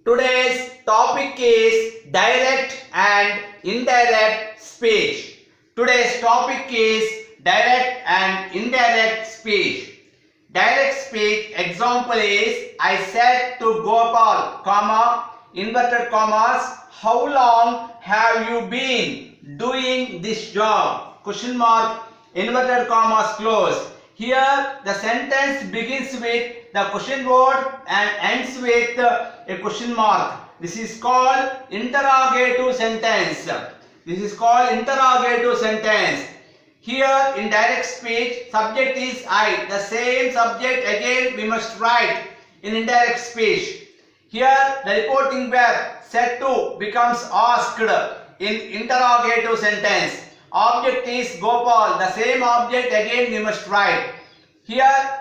Today's topic is direct and indirect speech. Today's topic is direct and indirect speech. Direct speech example is I said to Gopal, comma, inverted commas, how long have you been doing this job? Question mark, inverted commas close. Here the sentence begins with the question word and ends with a question mark. This is called interrogative sentence. This is called interrogative sentence. Here in direct speech, subject is I. The same subject again we must write in indirect speech. Here the reporting verb said to becomes asked in interrogative sentence. Object is Gopal. The same object again we must write. Here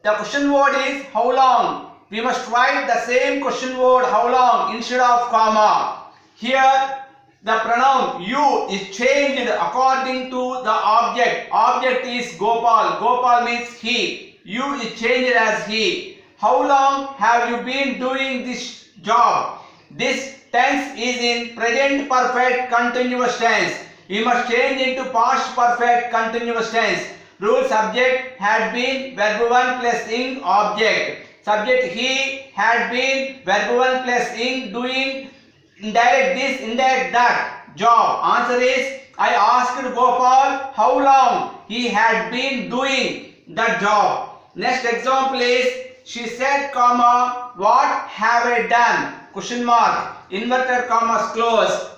the question word is how long. We must write the same question word how long instead of comma. Here the pronoun you is changed according to the object. Object is Gopal. Gopal means he. You is changed as he. How long have you been doing this job? This tense is in present perfect continuous tense. We must change into past perfect continuous tense. Rule subject had been verb 1 plus ing object. Subject he had been verb 1 plus ing doing indirect this indirect that job. Answer is I asked Gopal how long he had been doing that job. Next example is she said comma what have I done? Question mark inverted commas close.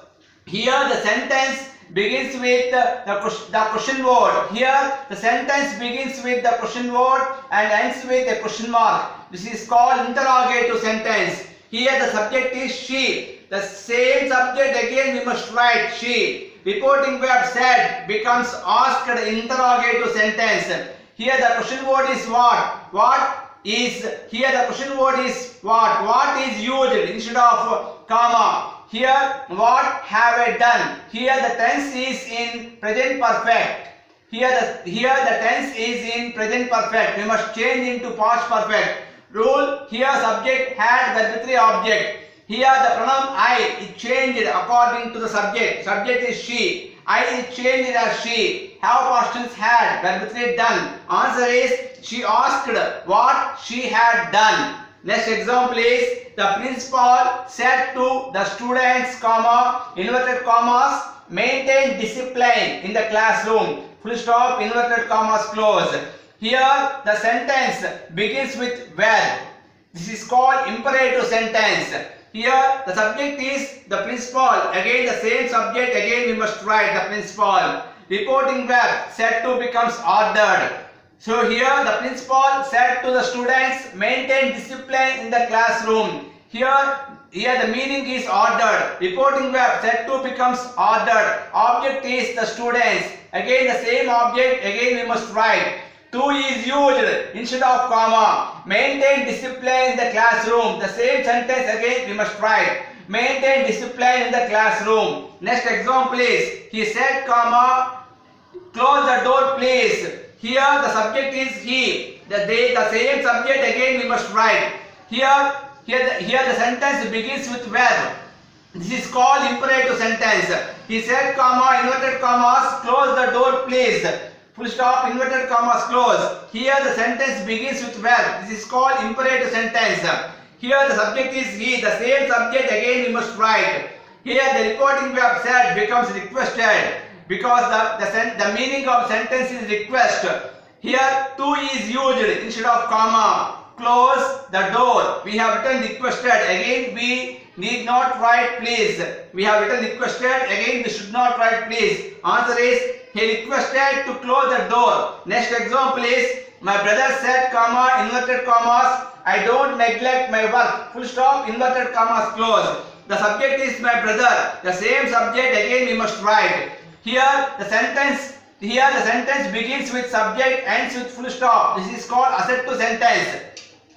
Here the sentence begins with the question word. Here the sentence begins with the question word and ends with a question mark. This is called interrogative sentence. Here the subject is she. The same subject again we must write she. Reporting verb said becomes asked in interrogative sentence. Here the question word is what. What is here the question word is what. What is used instead of comma. Here what have I done. Here the tense is in present perfect. Here the tense is in present perfect. We must change into past perfect. Rule here subject had verb 3 object. Here the pronoun I is changed according to the subject. Subject is she. I is changed as she. Have past tense had verb 3 done. Answer is she asked what she had done. Next example is the principal said to the students comma inverted commas maintain discipline in the classroom. Full stop inverted commas close. Here the sentence begins with verb. This is called imperative sentence. Here the subject is the principal. Again the same subject again we must write the principal. Reporting verb said to becomes ordered. So here the principal said to the students maintain discipline in the classroom. Here the meaning is ordered. Reporting verb said to becomes ordered. Object is the students. Again the same object again we must write. To is used instead of comma. Maintain discipline in the classroom. The same sentence again we must write. Maintain discipline in the classroom. Next example is he said comma close the door please. Here the subject is he. The same subject again we must write. Here the sentence begins with verb. This is called imperative sentence. He said comma inverted commas close the door please. Full stop inverted commas close. Here the sentence begins with verb. This is called imperative sentence. Here the subject is he. The same subject again we must write. Here the reporting verb said becomes requested because the meaning of sentence is request. Here to is used instead of comma. Close the door. We have written requested. Again we need not write please. We have written requested. Again we should not write please. Answer is he requested to close the door. Next example is my brother said comma inverted commas I don't neglect my work. Full stop inverted commas close. The subject is my brother. The same subject again we must write. Here the sentence begins with subject ends with full stop. This is called assertive sentence.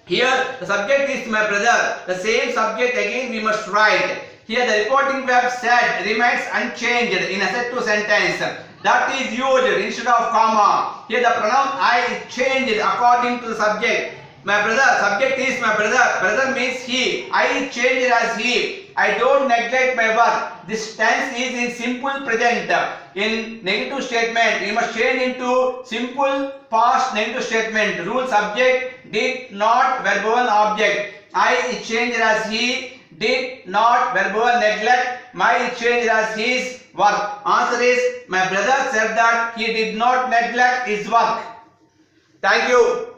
Here the subject is my brother. The same subject again we must write. Here the reporting verb said remains unchanged in assertive sentence. That is used instead of comma. Here the pronoun I is changed according to the subject. My brother, subject is my brother. Brother means he. I changed as he. I don't neglect my work. This tense is in simple present. In negative statement, you must change into simple past negative statement. Rule subject, did not, verb 1 object. I is changed as he. Did not, verb 1 neglect. My is changed as his work. Answer is, my brother said that he did not neglect his work. Thank you.